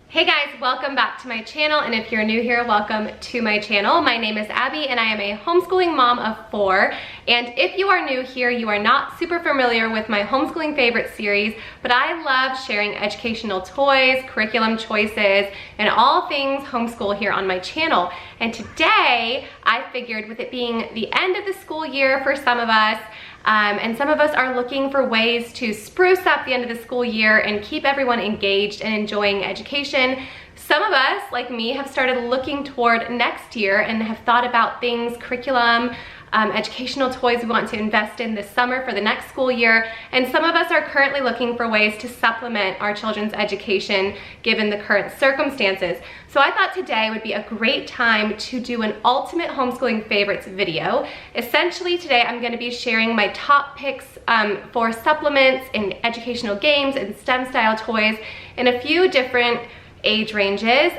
Hey guys, welcome back to my channel, and if you're new here, welcome to my channel. My name is Abby and I am a homeschooling mom of 4, and if you are new here, you are not super familiar with my homeschooling favorite series, but I love sharing educational toys, curriculum choices, and all things homeschool here on my channel. And today, I figured with it being the end of the school year for some of us, and some of us are looking for ways to spruce up the end of the school year and keep everyone engaged and enjoying education. Some of us, like me, have started looking toward next year and have thought about things, curriculum, educational toys we want to invest in this summer for the next school year. And some of us are currently looking for ways to supplement our children's education given the current circumstances. So I thought today would be a great time to do an ultimate homeschooling favorites video. Essentially today I'm going to be sharing my top picks for supplements in educational games and STEM style toys in a few different age ranges,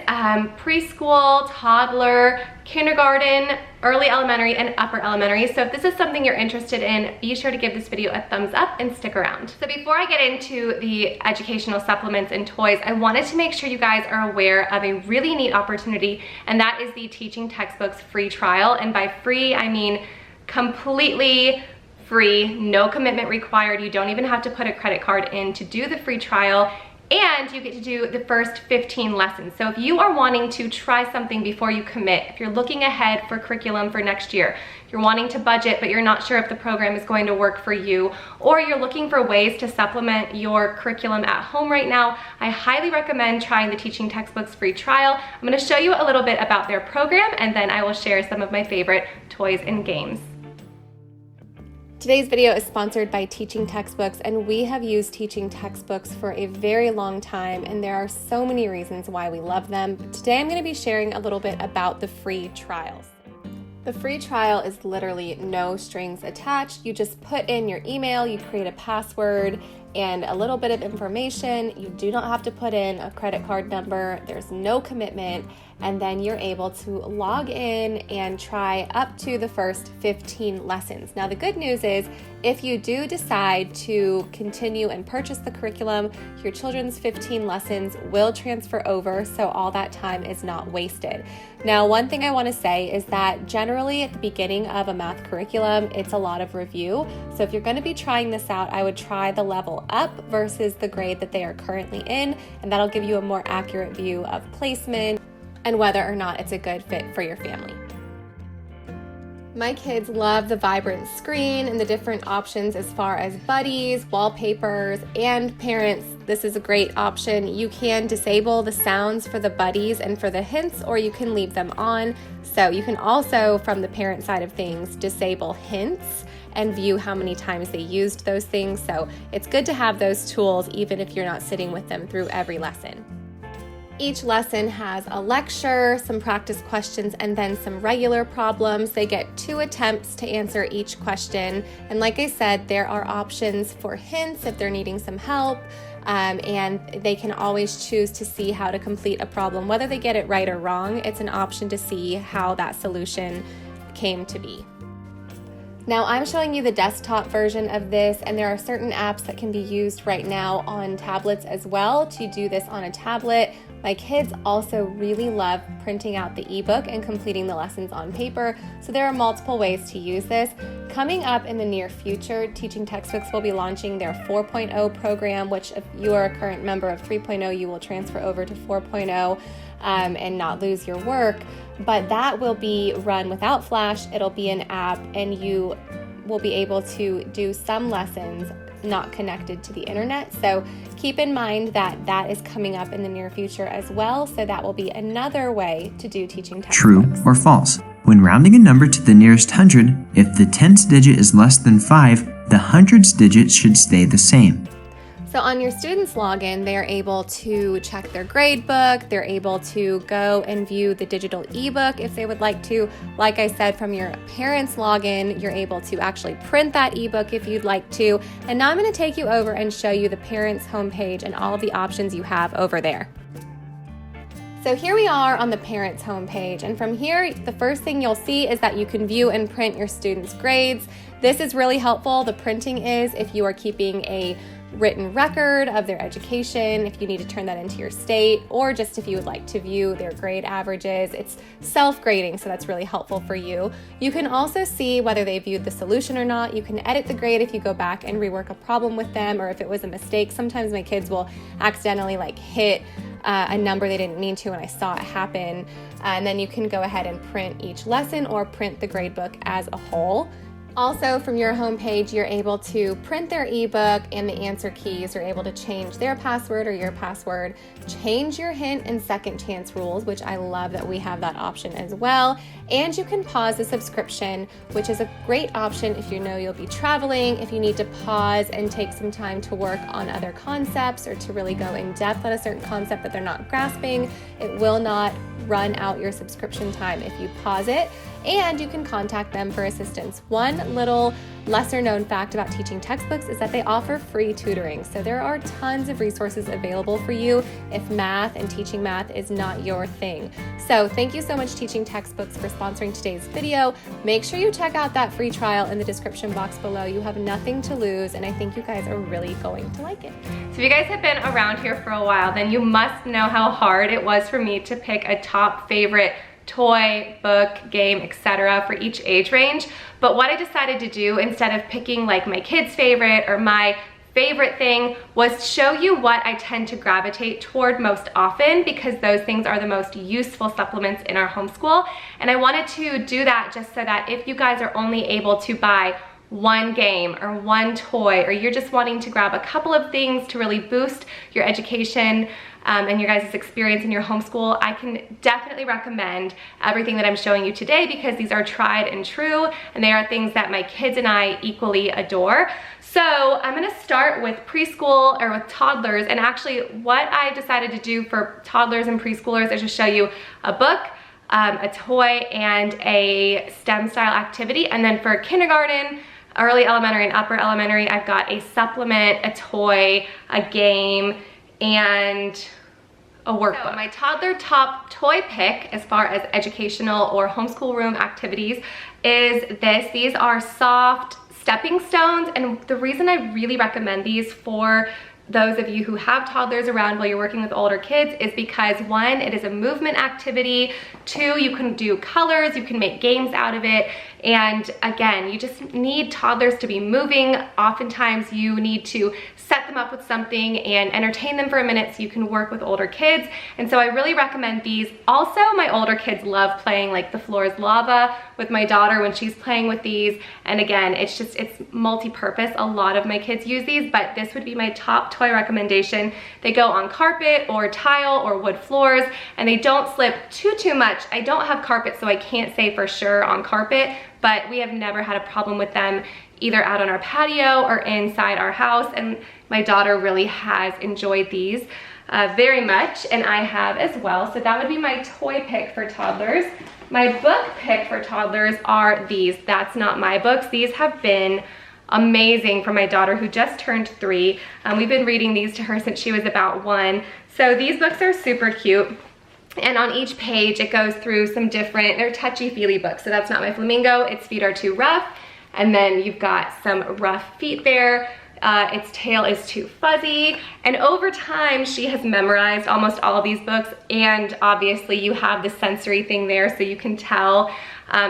preschool, toddler, kindergarten, early elementary, and upper elementary. So if this is something you're interested in, be sure to give this video a thumbs up and stick around. So before I get into the educational supplements and toys, I wanted to make sure you guys are aware of a really neat opportunity, and that is the Teaching Textbooks free trial. And by free, I mean completely free, no commitment required. You don't even have to put a credit card in to do the free trial. And you get to do the first 15 lessons. So if you are wanting to try something before you commit, if you're looking ahead for curriculum for next year, you're wanting to budget but you're not sure if the program is going to work for you, or you're looking for ways to supplement your curriculum at home right now, I highly recommend trying the Teaching Textbooks free trial. I'm going to show you a little bit about their program, and then I will share some of my favorite toys and games. Today's video is sponsored by Teaching Textbooks, and we have used Teaching Textbooks for a very long time, and there are so many reasons why we love them. But today I'm going to be sharing a little bit about the free trials. The free trial is literally no strings attached. You just put in your email, you create a password, and a little bit of information. You do not have to put in a credit card number. There's no commitment. And then you're able to log in and try up to the first 15 lessons. Now, the good news is if you do decide to continue and purchase the curriculum, your children's 15 lessons will transfer over, so all that time is not wasted. Now, one thing I want to say is that generally at the beginning of a math curriculum, it's a lot of review. So if you're going to be trying this out, I would try the level up versus the grade that they are currently in, and that'll give you a more accurate view of placement and whether or not it's a good fit for your family. My kids love the vibrant screen and the different options as far as buddies, wallpapers, and parents. This is a great option. You can disable the sounds for the buddies and for the hints, or you can leave them on. So you can also, from the parent side of things, disable hints and view how many times they used those things. So it's good to have those tools even if you're not sitting with them through every lesson. Each lesson has a lecture, some practice questions, and then some regular problems. They get 2 attempts to answer each question. And like I said, there are options for hints if they're needing some help. And they can always choose to see how to complete a problem. Whether they get it right or wrong, it's an option to see how that solution came to be. Now I'm showing you the desktop version of this, and there are certain apps that can be used right now on tablets as well to do this on a tablet. My kids also really love printing out the ebook and completing the lessons on paper, so there are multiple ways to use this. Coming up in the near future, Teaching Textbooks will be launching their 4.0 program, which if you are a current member of 3.0, you will transfer over to 4.0 and not lose your work. But that will be run without Flash. It'll be an app, and you will be able to do some lessons not connected to the internet. So keep in mind that that is coming up in the near future as well. So that will be another way to do Teaching Textbooks. True or false? When rounding a number to the nearest hundred, if the tens digit is less than 5, the hundreds digit should stay the same. So on your students' login, they are able to check their grade book. They're able to go and view the digital ebook if they would like to. Like I said, from your parents' login, you're able to actually print that ebook if you'd like to. And now I'm going to take you over and show you the parents' homepage and all of the options you have over there. So here we are on the parents' homepage, and from here, the first thing you'll see is that you can view and print your students' grades. This is really helpful. The printing is if you are keeping a written record of their education, if you need to turn that into your state, or just if you would like to view their grade averages. It's self-grading, so that's really helpful for you. You can also see whether they viewed the solution or not. You can edit the grade if you go back and rework a problem with them, or if it was a mistake. Sometimes my kids will accidentally hit a number they didn't mean to, and I saw it happen. And then you can go ahead and print each lesson or print the gradebook as a whole. Also, from your homepage, you're able to print their ebook and the answer keys. You're able to change their password or your password, change your hint and second chance rules, which I love that we have that option as well. And you can pause the subscription, which is a great option if you know you'll be traveling, if you need to pause and take some time to work on other concepts or to really go in depth on a certain concept that they're not grasping. It will not run out your subscription time if you pause it, and you can contact them for assistance. One little lesser known fact about teaching textbooks is that they offer free tutoring. So there are tons of resources available for you if math and teaching math is not your thing. So thank you so much, Teaching Textbooks, for sponsoring today's video. Make sure you check out that free trial in the description box below. You have nothing to lose, and I think you guys are really going to like it. So if you guys have been around here for a while, then you must know how hard it was for me to pick a top favorite toy, book, game, etc. for each age range. But what I decided to do, instead of picking my kid's favorite or my favorite thing, was show you what I tend to gravitate toward most often, because those things are the most useful supplements in our homeschool. And I wanted to do that just so that if you guys are only able to buy one game or one toy, or you're just wanting to grab a couple of things to really boost your education and your guys' experience in your homeschool, I can definitely recommend everything that I'm showing you today, because these are tried and true, and they are things that my kids and I equally adore. So I'm gonna start with preschool, or with toddlers, and actually what I decided to do for toddlers and preschoolers is just show you a book, a toy, and a STEM style activity. And then for kindergarten, early elementary, and upper elementary, I've got a supplement, a toy, a game, and a workbook. So my toddler top toy pick as far as educational or homeschool room activities is this. These are soft stepping stones, and the reason I really recommend these for those of you who have toddlers around while you're working with older kids is because, one, it is a movement activity. Two, you can do colors, you can make games out of it. And again, you just need toddlers to be moving. Oftentimes you need to set them up with something and entertain them for a minute so you can work with older kids. And so I really recommend these. Also, my older kids love playing the floor is lava with my daughter when she's playing with these. And again, it's multi-purpose. A lot of my kids use these, but this would be my top toy recommendation. They go on carpet or tile or wood floors, and they don't slip too much. I don't have carpet, so I can't say for sure on carpet, but we have never had a problem with them either out on our patio or inside our house, and my daughter really has enjoyed these very much, and I have as well. So that would be my toy pick for toddlers. My book pick for toddlers are these. That's Not My Books. These have been amazing for my daughter, who just turned 3. We've been reading these to her since she was about 1. So these books are super cute. And on each page, it goes through some different, they're touchy-feely books. So That's Not My Flamingo, Its Feet Are Too Rough. And then you've got some rough feet there. Its Tail Is Too Fuzzy. And over time, she has memorized almost all of these books. And obviously you have the sensory thing there, so you can tell,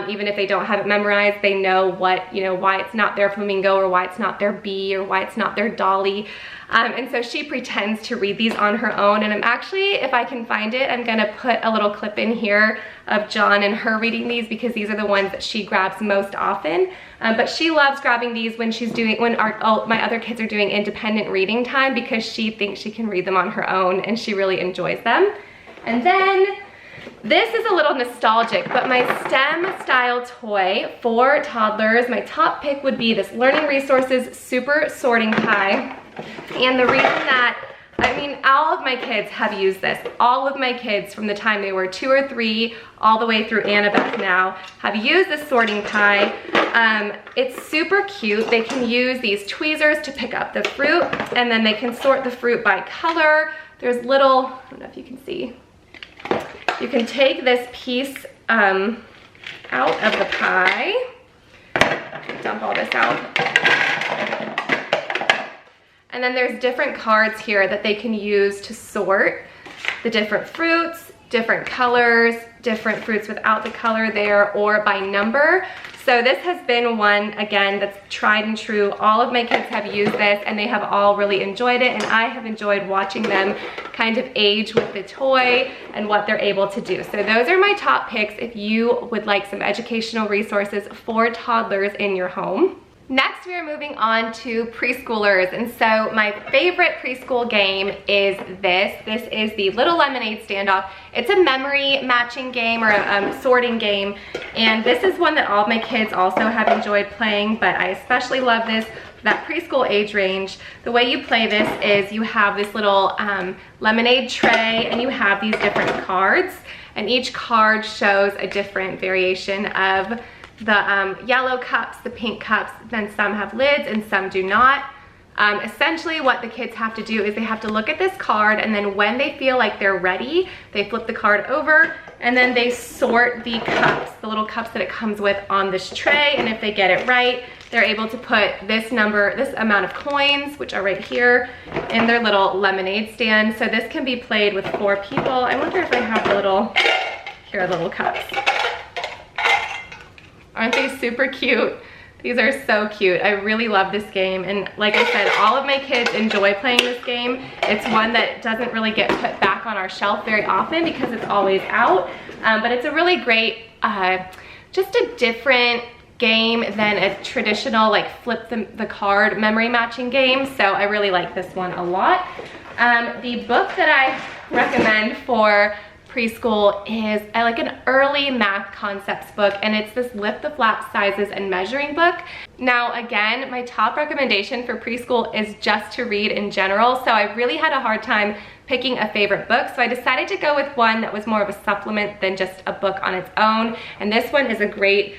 even if they don't have it memorized, they know why it's not their flamingo, or why it's not their bee, or why it's not their dolly. And so she pretends to read these on her own, and I'm actually, if I can find it, I'm gonna put a little clip in here of John and her reading these, because these are the ones that she grabs most often. But she loves grabbing these when my other kids are doing independent reading time, because she thinks she can read them on her own, and she really enjoys them. And then this is a little nostalgic, but my STEM style toy for toddlers, my top pick would be this Learning Resources Super Sorting Pie. And the reason that, all of my kids have used this. All of my kids from the time they were 2 or 3 all the way through Annabeth now have used this sorting pie. It's super cute. They can use these tweezers to pick up the fruit, and then they can sort the fruit by color. There's little, I don't know if you can see, you can take this piece out of the pie. Dump all this out. And then there's different cards here that they can use to sort the different fruits, different colors, different fruits without the color there, or by number. So this has been one, again, that's tried and true. All of my kids have used this and they have all really enjoyed it, and I have enjoyed watching them kind of age with the toy and what they're able to do. So those are my top picks if you would like some educational resources for toddlers in your home. Next, we are moving on to preschoolers. And so my favorite preschool game is this. This is the Little Lemonade Standoff. It's a memory matching game or a sorting game. And this is one that all of my kids also have enjoyed playing, but I especially love this for that preschool age range. The way you play this is you have this little lemonade tray and you have these different cards. And each card shows a different variation of the yellow cups, the pink cups, then some have lids and some do not. Essentially what the kids have to do is they have to look at this card, and then when they feel like they're ready, they flip the card over and then they sort the cups, the little cups that it comes with on this tray. And if they get it right, they're able to put this amount of coins, which are right here, in their little lemonade stand. So this can be played with 4 people. I wonder if I have the little, here are the little cups. Aren't they super cute? These are so cute. I really love this game. And like I said, all of my kids enjoy playing this game. It's one that doesn't really get put back on our shelf very often because it's always out. But it's a really great, just a different game than a traditional like flip the card memory matching game. So I really like this one a lot. The book that I recommend for preschool is like an early math concepts book, and it's this Lift the Flap Sizes and Measuring book. Now again, my top recommendation for preschool is just to read in general, so I really had a hard time picking a favorite book, so I decided to go with one that was more of a supplement than just a book on its own, and this one is a great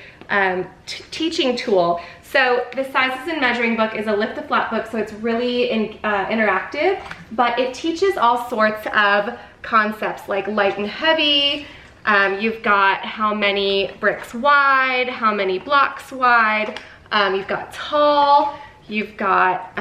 teaching tool. So the Sizes and Measuring book is a Lift the Flap book, so it's really interactive, but it teaches all sorts of concepts like light and heavy. You've got how many bricks wide, how many blocks wide. You've got tall, you've got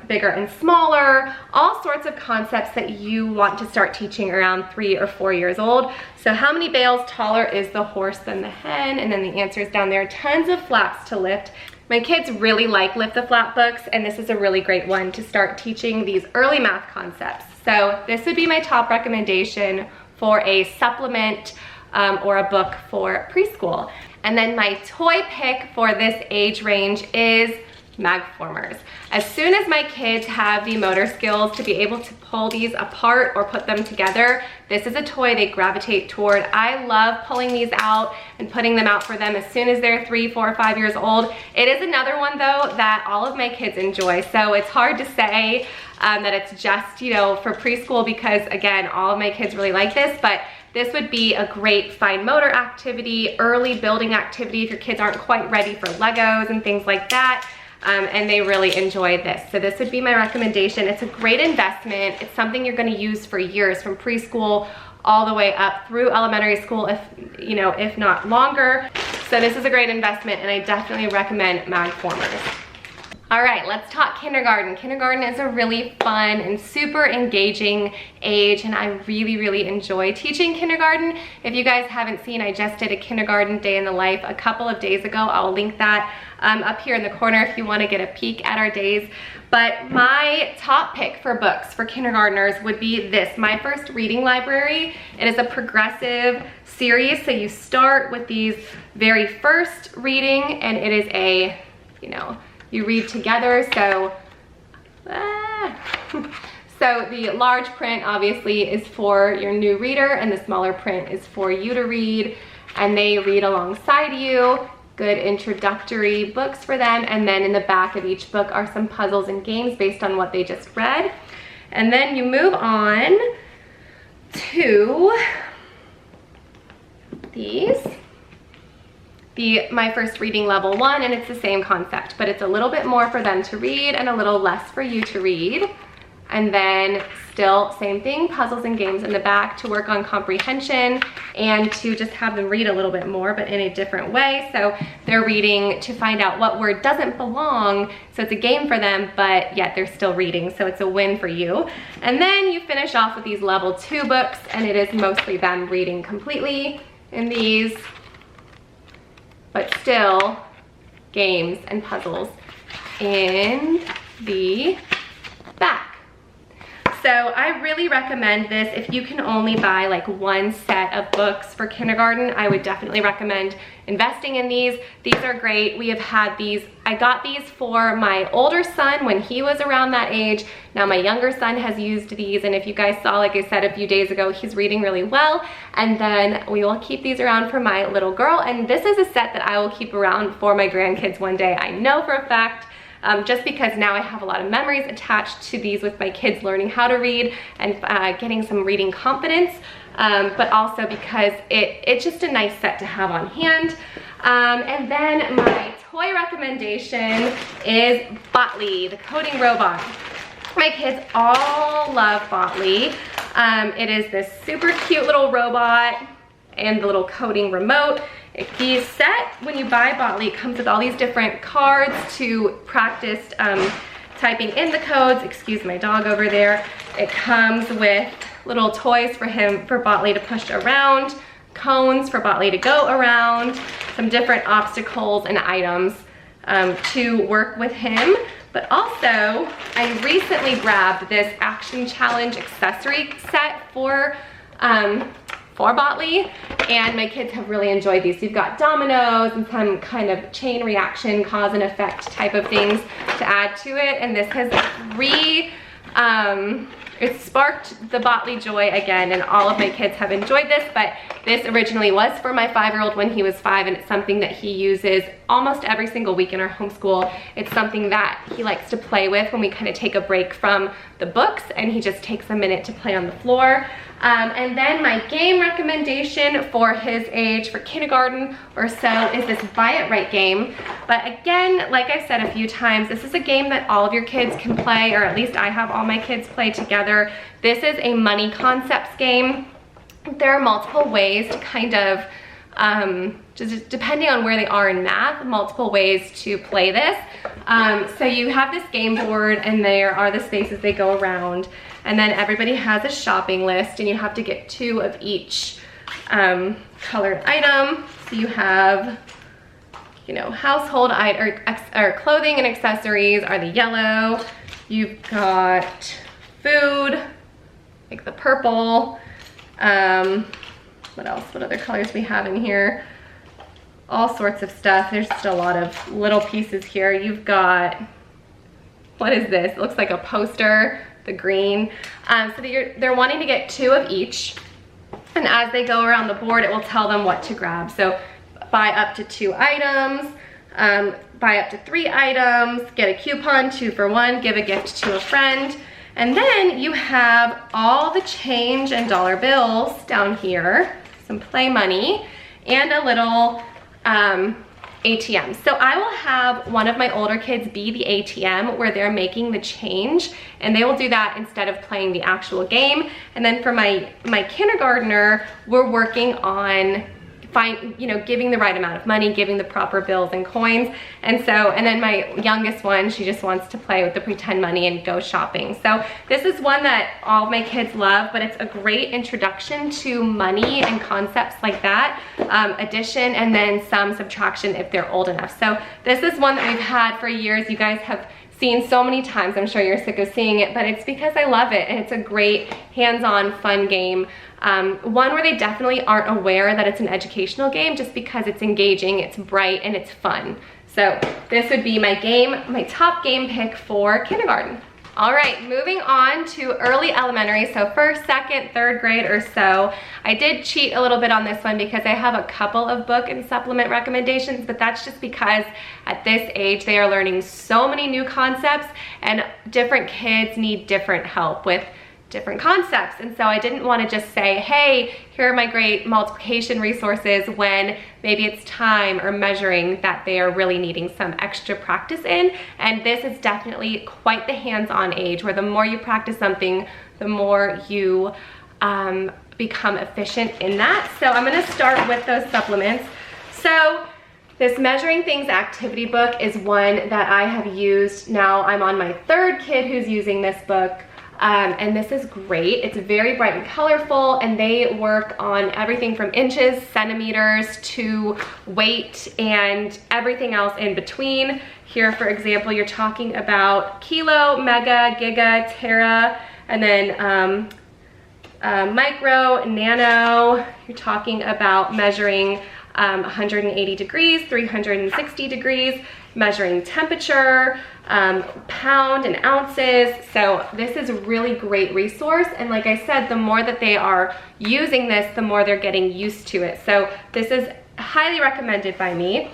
bigger and smaller, all sorts of concepts that you want to start teaching around 3 or 4 years old. So how many bales taller is the horse than the hen? And then the answer is down there. Tons of flaps to lift. My kids really like Lift the Flap books, and this is a really great one to start teaching these early math concepts. So this would be my top recommendation for a supplement or a book for preschool. And then my toy pick for this age range is Magformers. As soon as my kids have the motor skills to be able to pull these apart or put them together, this is a toy they gravitate toward. I love pulling these out and putting them out for them as soon as they're 3, 4, 5 years old. It is another one though that all of my kids enjoy, so it's hard to say that it's just, you know, for preschool, because again, all of my kids really like this, but this would be a great fine motor activity, early building activity if your kids aren't quite ready for Legos and things like that. And they really enjoy this. So this would be my recommendation. It's a great investment. It's something you're gonna use for years, from preschool all the way up through elementary school, if not longer. So this is a great investment, and I definitely recommend Magformers. All right, let's talk kindergarten. Kindergarten is a really fun and super engaging age, and I really, really enjoy teaching kindergarten. If you guys haven't seen, I just did a kindergarten day in the life a couple of days ago. I'll link that up here in the corner if you want to get a peek at our days. But my top pick for books for kindergartners would be this, My First Reading Library. It is a progressive series, so you start with these very first reading, and it is a, you read together, so so the large print obviously is for your new reader, and the smaller print is for you to read, and they read alongside you. Good introductory books for them, and then in the back of each book are some puzzles and games based on what they just read. And then you move on to these. My First Reading Level 1, and it's the same concept, but it's a little bit more for them to read and a little less for you to read. And then still same thing, puzzles and games in the back to work on comprehension and to just have them read a little bit more, but in a different way. So they're reading to find out what word doesn't belong. So it's a game for them, but yet they're still reading. So it's a win for you. And then you finish off with these level 2 books, and it is mostly them reading completely in these, but still games and puzzles in the back. So I really recommend this. If you can only buy like one set of books for kindergarten, I would definitely recommend investing in these. These are great. We have had these. I got these for my older son when he was around that age. Now my younger son has used these, and if you guys saw, like I said a few days ago, he's reading really well. And then we will keep these around for my little girl. And this is a set that I will keep around for my grandkids one day. I know for a fact. Just because now I have a lot of memories attached to these with my kids learning how to read and getting some reading confidence, but also because it's just a nice set to have on hand. And then my toy recommendation is Botley, the coding robot. My kids all love Botley. It is this super cute little robot and the little coding remote. The set, when you buy Botley, it comes with all these different cards to practice typing in the codes. Excuse my dog over there. It comes with little toys for Botley to push around, cones for Botley to go around, some different obstacles and items to work with him. But also, I recently grabbed this Action Challenge accessory set for Botley, and my kids have really enjoyed these. You've got dominoes and some kind of chain reaction, cause and effect type of things to add to it, and this has it sparked the Botley joy again, and all of my kids have enjoyed this. But this originally was for my 5-year-old when he was 5, and it's something that he uses almost every single week in our homeschool. It's something that he likes to play with when we kind of take a break from the books, and he just takes a minute to play on the floor. And then my game recommendation for his age, for kindergarten or so, is this Buy It Right game. But again, like I said a few times, this is a game that all of your kids can play, or at least I have all my kids play together. This is a money concepts game. There are multiple ways to kind of, just depending on where they are in math, multiple ways to play this. So you have this game board, and there are the spaces they go around. And then everybody has a shopping list, and you have to get 2 of each colored item. So you have, you know, household or clothing and accessories are the yellow. You've got food, like the purple. What else? What other colors we have in here? All sorts of stuff. There's just a lot of little pieces here. You've got, what is this? It looks like a poster. The green. So they're wanting to get 2 of each, and as they go around the board, it will tell them what to grab. So buy up to 2 items, buy up to 3 items, get a coupon, 2 for 1, give a gift to a friend. And then you have all the change and dollar bills down here, some play money, and a little ATM. So I will have one of my older kids be the ATM where they're making the change, and they will do that instead of playing the actual game. And then for my kindergartner, we're working on giving the right amount of money, giving the proper bills and coins. And then my youngest one, she just wants to play with the pretend money and go shopping. So this is one that all my kids love, but it's a great introduction to money and concepts like that, addition and then some subtraction if they're old enough. So this is one that we've had for years. You guys have seen so many times. I'm sure you're sick of seeing it, but it's because I love it, and it's a great hands-on fun game. One where they definitely aren't aware that it's an educational game, just because it's engaging, it's bright, and it's fun. So this would be my top game pick for kindergarten. All right, moving on to early elementary, so 1st, 2nd, 3rd grade or so. I did cheat a little bit on this one because I have a couple of book and supplement recommendations, but that's just because at this age they are learning so many new concepts, and different kids need different help with different concepts. And so I didn't want to just say, hey, here are my great multiplication resources, when maybe it's time or measuring that they are really needing some extra practice in. And this is definitely quite the hands-on age, where the more you practice something, the more you become efficient in that. So I'm gonna start with those supplements. So this Measuring Things activity book is one that I have used. Now I'm on my third kid who's using this book. And this is great. It's very bright and colorful, and they work on everything from inches, centimeters, to weight, and everything else in between. Here, for example, you're talking about kilo, mega, giga, tera, and then micro, nano. You're talking about measuring 180 degrees, 360 degrees, measuring temperature, pound and ounces. So this is a really great resource, and like I said, the more that they are using this, the more they're getting used to it. So this is highly recommended by me.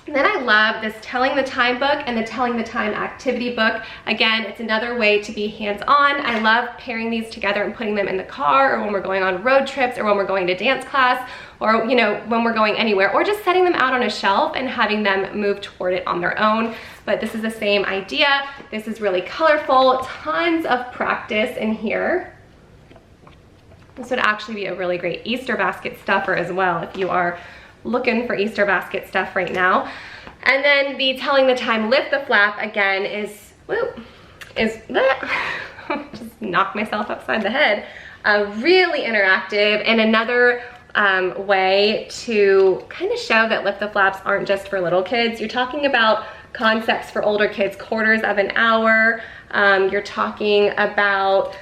And then I love this Telling the Time book and the Telling the Time activity book. Again, it's another way to be hands-on. I love pairing these together and putting them in the car, or when we're going on road trips, or when we're going to dance class, or when we're going anywhere, or just setting them out on a shelf and having them move toward it on their own. But this is the same idea. This is really colorful, tons of practice in here. This would actually be a really great Easter basket stuffer as well if you are looking for Easter basket stuff right now. And then the Telling the Time Lift the Flap again is just knock myself upside the head. Really interactive, and another way to kind of show that lift the flaps aren't just for little kids. You're talking about concepts for older kids, quarters of an hour. You're talking about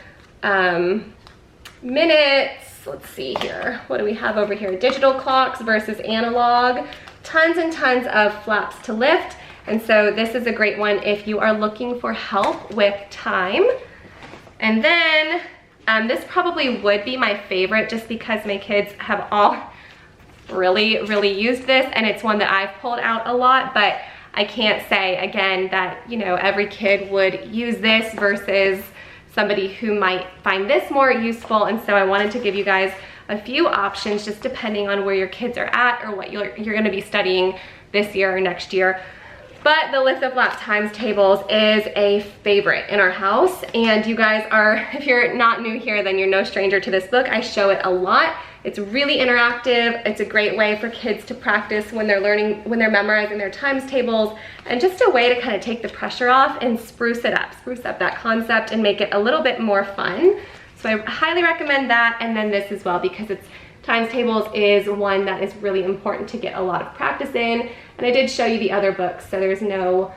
minutes. Let's see here. What do we have over here? Digital clocks versus analog. Tons and tons of flaps to lift. And so this is a great one if you are looking for help with time. And then this probably would be my favorite just because my kids have all really used this, and it's one that I've pulled out a lot, but I can't say again that, every kid would use this versus somebody who might find this more useful. And so I wanted to give you guys a few options just depending on where your kids are at or what you're gonna be studying this year or next year. But the Lift the Flap times tables is a favorite in our house, and you guys are, if you're not new here, then you're no stranger to this book. I show it a lot. It's really interactive. It's a great way for kids to practice when they're learning, when they're memorizing their times tables, and just a way to kind of take the pressure off and spruce up that concept and make it a little bit more fun. So I highly recommend that, and then this as well, because it's times tables is one that is really important to get a lot of practice in. And I did show you the other books, so there's no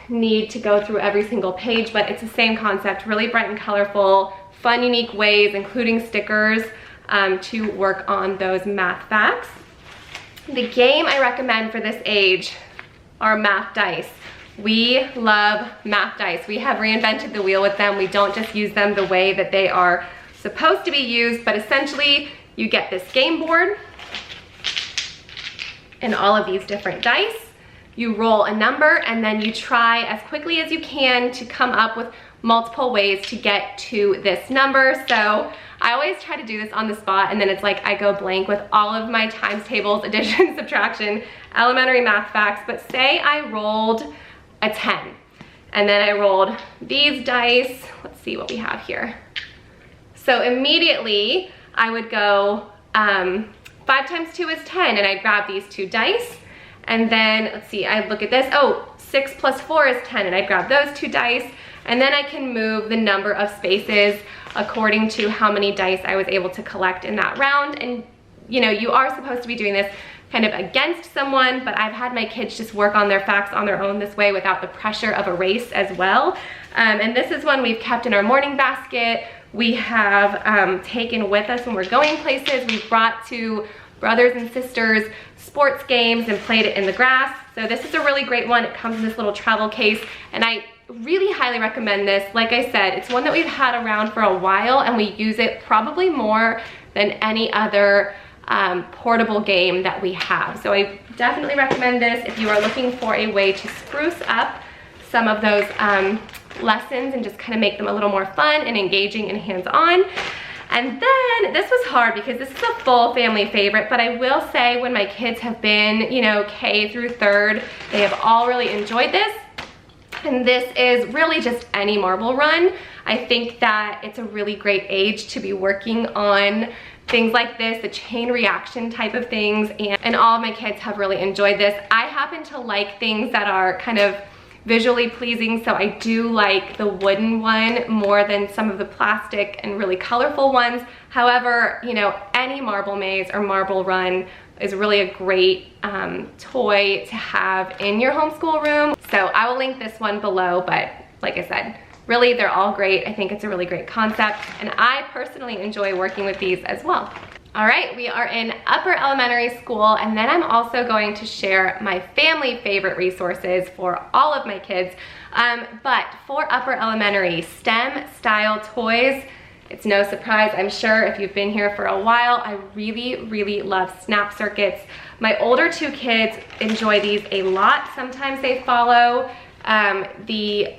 need to go through every single page, but it's the same concept, really bright and colorful, fun, unique ways, including stickers, to work on those math facts. The game I recommend for this age are math dice. We love math dice. We have reinvented the wheel with them. We don't just use them the way that they are supposed to be used, but essentially you get this game board and all of these different dice. You roll a number, and then you try as quickly as you can to come up with multiple ways to get to this number. So I always try to do this on the spot, and then it's like I go blank with all of my times tables, addition, subtraction, elementary math facts. But say I rolled a 10, and then I rolled these dice. Let's see what we have here. So immediately I would go 5 times 2 is 10, and I'd grab these 2 dice, and then let's see, I'd look at this, 6 plus 4 is 10, and I'd grab those 2 dice, and then I can move the number of spaces according to how many dice I was able to collect in that round. And you are supposed to be doing this kind of against someone, but I've had my kids just work on their facts on their own this way without the pressure of a race as well. And this is one we've kept in our morning basket. We have taken with us when we're going places. We've brought to brothers and sisters sports games and played it in the grass. So this is a really great one. It comes in this little travel case, and I really highly recommend this. Like I said, it's one that we've had around for a while, and we use it probably more than any other portable game that we have. So I definitely recommend this if you are looking for a way to spruce up some of those lessons and just kind of make them a little more fun and engaging and hands-on. And then this was hard because this is a full family favorite, but I will say when my kids have been, K through 3rd, they have all really enjoyed this. And this is really just any marble run. I think that it's a really great age to be working on things like this, the chain reaction type of things, and all of my kids have really enjoyed this. I happen to like things that are kind of visually pleasing, so I do like the wooden one more than some of the plastic and really colorful ones. However, you know, any marble maze or marble run is really a great toy to have in your homeschool room. So I will link this one below, but like I said, really they're all great. I think it's a really great concept, and I personally enjoy working with these as well. All right, we are in upper elementary school, and then I'm also going to share my family favorite resources for all of my kids. But for upper elementary, STEM style toys, it's no surprise, I'm sure, if you've been here for a while, I really love snap circuits. My older two kids enjoy these a lot. Sometimes they follow the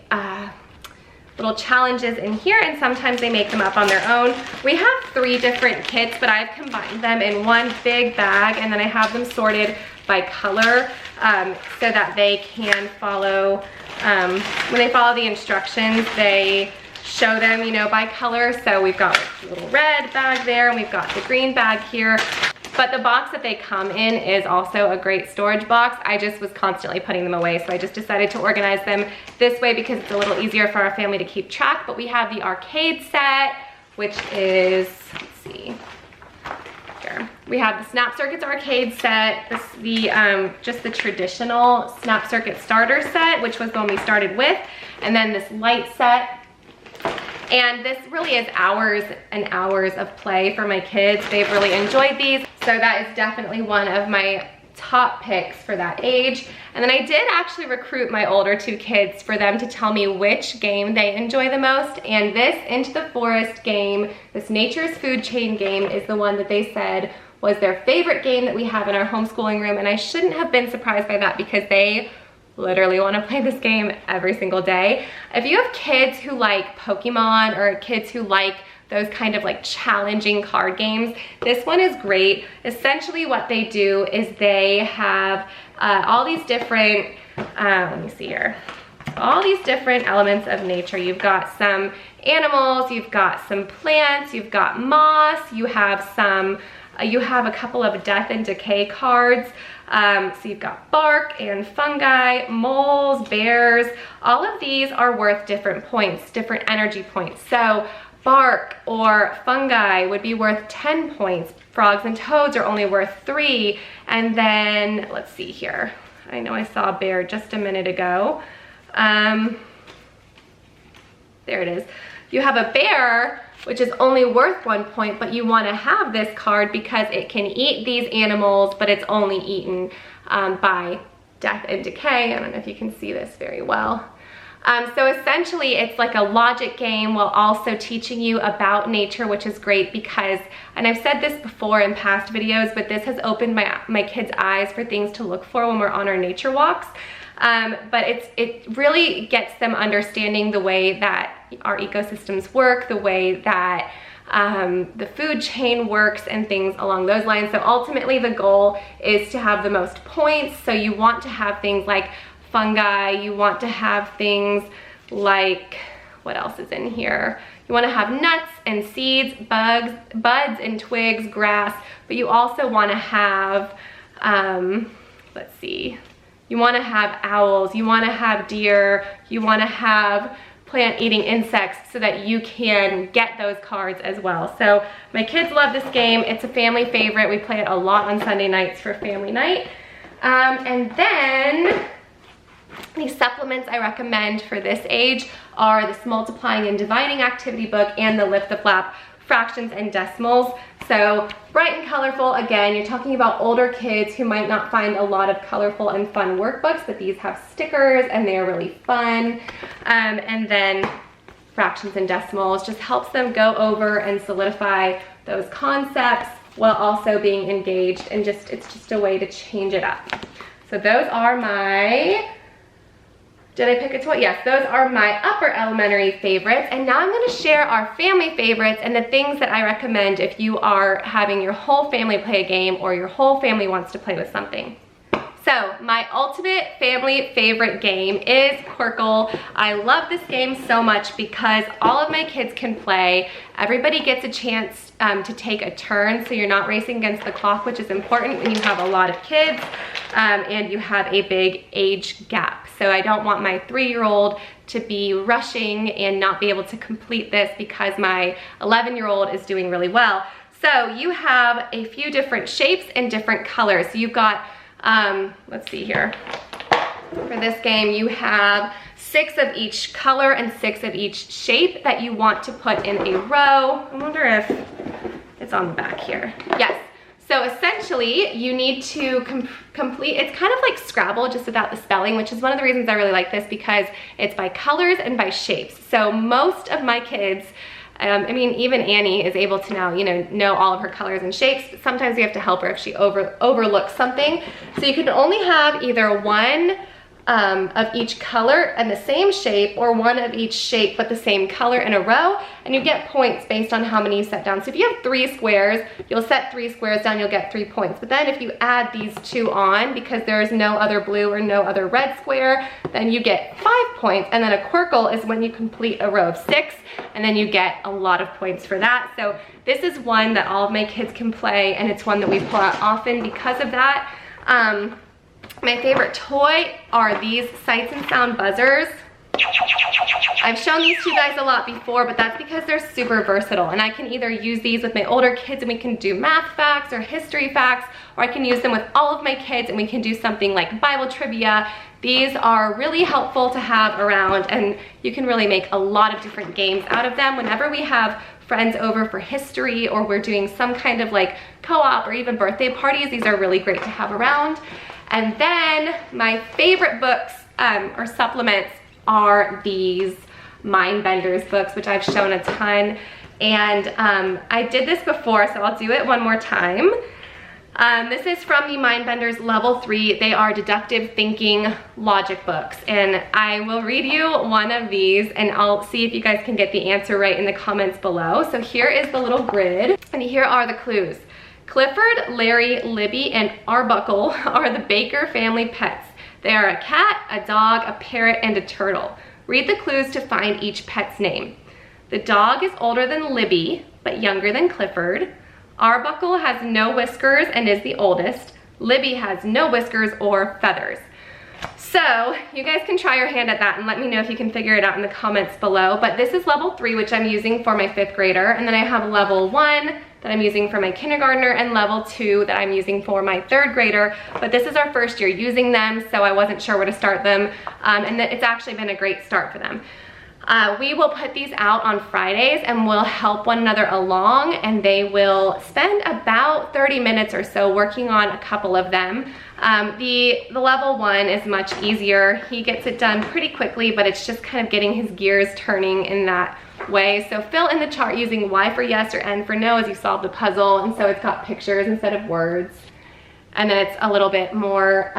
little challenges in here, and sometimes they make them up on their own. We have 3 different kits, but I've combined them in one big bag, and then I have them sorted by color so that they can follow, when they follow the instructions, they show them, you know, by color. So we've got like a little red bag there, and we've got the green bag here. But the box that they come in is also a great storage box. I just was constantly putting them away, so I just decided to organize them this way because it's a little easier for our family to keep track. But we have the arcade set, which is, let's see, here. We have the Snap Circuits arcade set, just the traditional Snap Circuit starter set, which was the one we started with, and then this light set. And this really is hours and hours of play for my kids. They've really enjoyed these. So that is definitely one of my top picks for that age. And then I did actually recruit my older 2 kids for them to tell me which game they enjoy the most. And this Into the Forest game, this Nature's Food Chain game, is the one that they said was their favorite game that we have in our homeschooling room. And I shouldn't have been surprised by that because they literally want to play this game every single day. If you have kids who like Pokemon or kids who like those kind of like challenging card games, this one is great. Essentially what they do is they have all these different, let me see here, all these different elements of nature. You've got some animals, you've got some plants, you've got moss, you have a couple of death and decay cards. So you've got bark and fungi, moles, bears. All of these are worth different points, different energy points. So bark or fungi would be worth 10 points. Frogs and toads are only worth 3. And then, let's see here. I know I saw a bear just a minute ago. There it is. You have a bear, which is only worth 1 point, but you want to have this card because it can eat these animals, but it's only eaten by death and decay. I don't know if you can see this very well. So essentially it's like a logic game while also teaching you about nature, which is great because, and I've said this before in past videos, but this has opened my kids' eyes for things to look for when we're on our nature walks. But it really gets them understanding the way that our ecosystems work, the way that the food chain works and things along those lines. So ultimately the goal is to have the most points. So you want to have things like fungi, you want to have things like, what else is in here? You want to have nuts and seeds, buds and twigs, grass, but you also want to have, let's see, you want to have owls, you want to have deer, you want to have plant-eating insects so that you can get those cards as well. So my kids love this game. It's a family favorite. We play it a lot on Sunday nights for family night. And then the supplements I recommend for this age are this Multiplying and Dividing activity book and the Lift the Flap fractions and decimals. So bright and colorful. Again, you're talking about older kids who might not find a lot of colorful and fun workbooks, but these have stickers and they're really fun. And then fractions and decimals just helps them go over and solidify those concepts while also being engaged, and it's just a way to change it up. So those are my, did I pick a toy? Yes, those are my upper elementary favorites. And now I'm gonna share our family favorites and the things that I recommend if you are having your whole family play a game or your whole family wants to play with something. So my ultimate family favorite game is Workbook. I love this game so much because all of my kids can play. Everybody gets a chance to take a turn, so you're not racing against the clock, which is important when you have a lot of kids and you have a big age gap. So I don't want my 3-year-old to be rushing and not be able to complete this because my 11-year-old is doing really well. So you have a few different shapes and different colors. So you've got let's see here. For this game, you have 6 of each color and 6 of each shape that you want to put in a row. I wonder if it's on the back here. Yes. So essentially, you need to complete, it's kind of like Scrabble, just without the spelling, which is one of the reasons I really like this, because it's by colors and by shapes. So most of my kids, I mean, even Annie is able to now, know all of her colors and shapes, but sometimes we have to help her if she overlooks something. So you can only have either one of each color and the same shape, or one of each shape but the same color in a row, and you get points based on how many you set down. So if you have 3 squares, you'll set 3 squares down, you'll get 3 points. But then if you add these 2 on, because there is no other blue or no other red square, then you get 5 points. And then a Workbook is when you complete a row of 6, and then you get a lot of points for that. So this is one that all of my kids can play, and it's one that we pull out often because of that. My favorite toy are these sights and sound buzzers. I've shown these to you guys a lot before, but that's because they're super versatile, and I can either use these with my older kids and we can do math facts or history facts, or I can use them with all of my kids and we can do something like Bible trivia. These are really helpful to have around, and you can really make a lot of different games out of them. Whenever we have friends over for history, or we're doing some kind of like co-op or even birthday parties, these are really great to have around. And then my favorite books or supplements are these Mind Benders books, which I've shown a ton. And I did this before, so I'll do it one more time. This is from the Mind Benders Level 3. They are deductive thinking logic books. And I will read you one of these, and I'll see if you guys can get the answer right in the comments below. So here is the little grid, and here are the clues. Clifford, Larry, Libby, and Arbuckle are the Baker family pets. They are a cat, a dog, a parrot, and a turtle. Read the clues to find each pet's name. The dog is older than Libby, but younger than Clifford. Arbuckle has no whiskers and is the oldest. Libby has no whiskers or feathers. So you guys can try your hand at that and let me know if you can figure it out in the comments below. But this is level 3, which I'm using for my 5th grader. And then I have level 1 that I'm using for my kindergartner, and level 2 that I'm using for my 3rd grader. But this is our first year using them, so I wasn't sure where to start them. And it's actually been a great start for them. We will put these out on Fridays, and we'll help one another along, and they will spend about 30 minutes or so working on a couple of them. The level 1 is much easier. He gets it done pretty quickly, but it's just kind of getting his gears turning in that way. So fill in the chart using Y for yes or N for no as you solve the puzzle, and so it's got pictures instead of words. And then it's a little bit more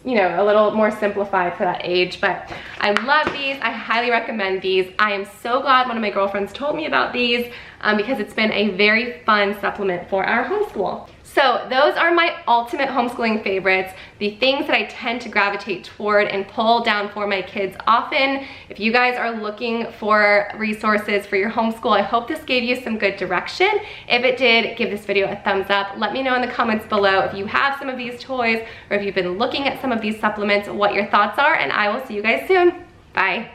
a little more simplified for that age. But I love these. I highly recommend these. I am so glad one of my girlfriends told me about these because it's been a very fun supplement for our homeschool. So those are my ultimate homeschooling favorites, the things that I tend to gravitate toward and pull down for my kids often. If you guys are looking for resources for your homeschool, I hope this gave you some good direction. If it did, give this video a thumbs up. Let me know in the comments below if you have some of these toys or if you've been looking at some of these supplements, what your thoughts are, and I will see you guys soon. Bye.